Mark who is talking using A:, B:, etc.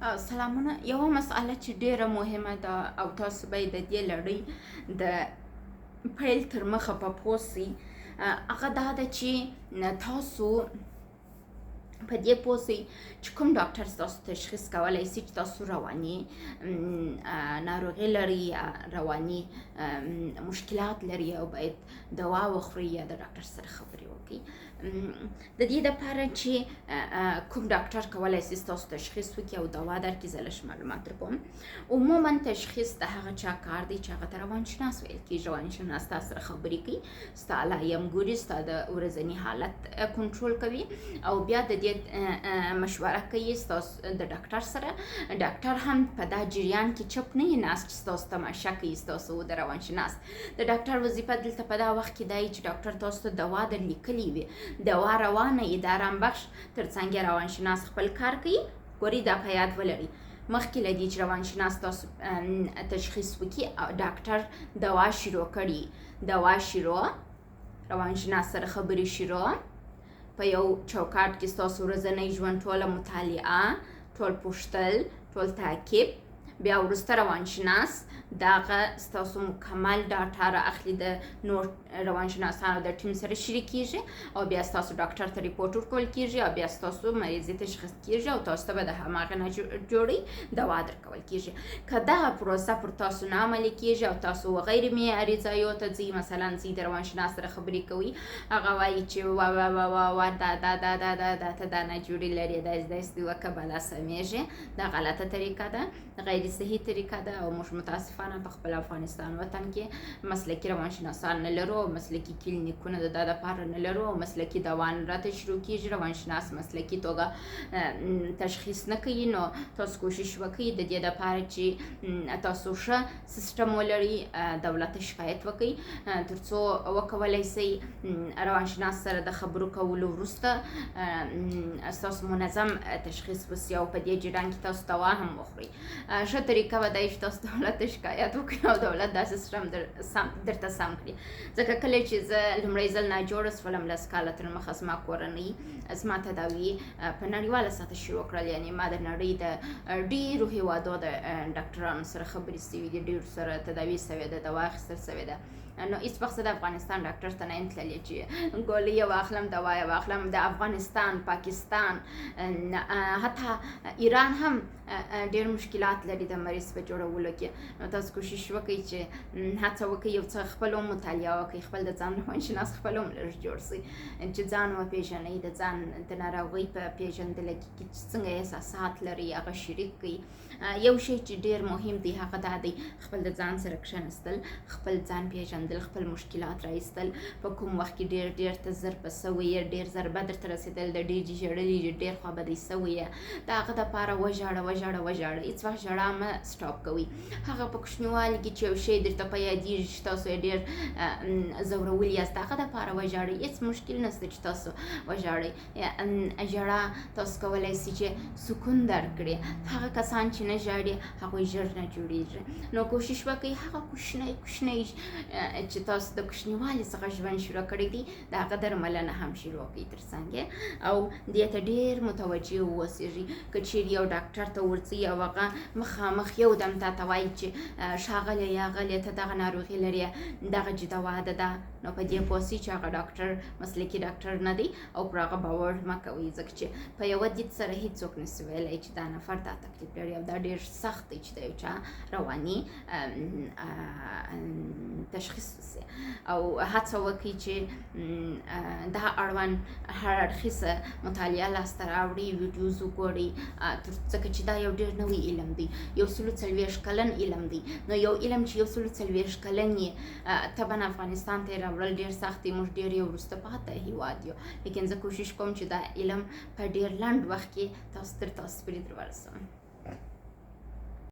A: سلامونه. یوه مسئله چې ډیره مهمه ده او تاسو باید د دې لړۍ د پیل تر مخه په پوه سئ، هغه دا ده چې تاسو په دې پوه سئ چې کوم ډاکټر ستاسو تشخیص کولی سي چې تاسو رواني ناروغي لري یا رواني مشکلات لري او باید دوا وخورئ یا د ډاکټر سره خبرې وکړئ. د دې دپاره چې کوم ډاکټر کولی سي ستاسو تشخیص وکړي او دوا درکړي، زه لږ معلومات درکوم. عموما تشخیص د هغه چا کار دی چې هغه ته روانشناس ویل کېږي. روانشناس ستا سره خبرې کوي، ستا علایم ګوري، ستا د ورځني حالت کنټرول کوي او بیا د دې مشوره کوي ستاسو د ډاکټر سره. ډاکټر هم په دا جریان کې چپ نه وي ناست چې ستاسو تماشه کوي ستاسو د روانشناس. د ډاکټر وظیفه دلته په دا وخت کې دا چې ډاکټر تاسو ته دوا در لیکلې وي، دوا روانه وي، د ارام بخش، ترڅنګ روانشناس خپل کار کوي. ګورئ دا په یاد ولرئ، مخکې له دې چې روانشناس تاسو تشخیص وکړي، ډاکټر دوا شروع کړي، دوا شروع، روانشناس سره خبرې شروع، په یو چوکاټ کې ستاسو ورځنی ژوند ټوله مطالعه، ټول پوښتل، ټول تعقیب، بیا وروسته روانشناس دغه ستاسو مکمل ډاټا را اخلي، د نور روانشناسانو د ټیم سره شریکیږي او بیا ستاسو ډاکټر ته ریپورټ ورکول کیږي او بیا ستاسو مریضي تشخیص کیږي او تاسو ته به د هماغه نه جوړی دوا درکول کیږي. که دغه پروسه پر تاسو نه عملي کیږي او تاسو غیر معیاري ځایو ته ځئ، مثلا ځئ د روانشناس سره خبرې کوئ، هغه وایي چې وا دا ته دا نه جوړې لري، دا داسې وکړه بلا سمیږي. دا غلطه طریقه ده، غیر صحیح طریقه ده او موږ متاسفانه په خپل افغانستان وطن کې مسلکي روانشناسان نه لرو، مسلکي کلینیکونه د دا دپاره نه لرو، مسلکي دوا نه راته شروع کېږي، روانشناس مسلکي توګه تشخیص نه کوي. نو تاسو کوشش وکړئ د دې دپاره چې تاسو ښه سیسټم ولرئ، دولت ته شکایت وکړئ تر څو وکولی سئ روانشناس سره د خبرو کولو وروسته ستاسو منظم تشخیص وسي او په دې جریان کې تاسو دوا هم وخورئ. ښه طریقه به دا وي چې تاسو دولت ته شکایت وکړئ او دولت دا سیسټم درته سم کړي. ځکه کله چې زه لومړی ځل ناجوړه سولم، 10 کاله تر مخه زما کورنۍ زما تداوي په نړیواله سطحه شروع کړل. یعنې ما د نړۍ د ډېرو هېوادو د ډاکټرانو سره خبرې سوي دي، ډېرو سره تداوي سوې ده، دوا اخیستل سوې ده. نو هېڅ وخت زه د افغانستان ډاکټر ته نه یم تللې چې ګولۍ یې واخلم، دوا یې واخلم. د افغانستان، پاکستان، حتی ایران هم ډېر مشکلات لري د مریض په جوړولو کې. نو تاسو کوشش وکړئ چې هڅه وکړئ یو څه خپل هم مطالعه وکړئ، خپل د ځان روانشناس خپل هم لږ جوړ سئ چې ځان وپېژنئ، د ځان د ناروغۍ په پېژندله کې چې څنګه احساسات لرئ هغه شریک کړئ. یو شی چې ډېر مهم دی هغه دا دی خپل د ځان سره کښېنستل، خپل ځان پېژندل، خپل مشکلات راایستل، په کوم وخت کې ډېر ته ضربه سوی یې، ډېر ضربه درته رسېدل ده، ډېر ژړلي، ډېر خوابدی سوی یې، د هغه دپاره وژاړه. هېڅ وخت ژړا مه سټاپ کوئ. هغه په کوچنیوالي کې چې یو شی درته په یادېږي چې تاسو یې ډېر ځورولي یاست، د هغه دپاره وژاړئ. هېڅ مشکل نشته چې تاسو وژاړئ. ژړا تاسو کولی سي چې سکون درکړي. هغه کسان چې نه ژاړي هغوی ژر نه جوړېږي. نو کوشش وکړئ هغه کوچنی چې تاسو د کوچنیوالي څخه ژوند شروع کړی دی د هغه درملنه هم شروع کړئ ترڅنګ او دې ته ډېر متوجه واوسېږئ. که چیرې یو ډاکټر ته ورځئ او هغه مخامخ یو دم تاته وایي چې ښاغلی یا غلې ته دغه ناروغي لرې، دغه چې دوا ده، نو په دې پوه سئ چې هغه ډاکټر مسلکي ډاکټر نه دی او پر هغه باور مه کوئ. ځکه چې په یوه دید سره هېڅوک نسي ویلی چې دا نفر دا تکلیف لري او دا ډېر سخت دی چې د یو چا رواني تشخیص وسي. او هڅه وکړئ چې دا اړوند هر اړخیزه مطالعه لاسته راوړئ، ویډیوز وګورئ، ځکه چې دا یو ډېر نوی علم دی، 140 کلن علم دی. نو یو علم چې 140 کلن یې طبعا افغانستان ته یې راوړل ډېر سخت دی. موږ ډېر یو وروسته پاته هېواد یو، لیکن زه کوشش کوم چې دا علم په ډېر لنډ وخت کې تاسو پورې در ورسوم.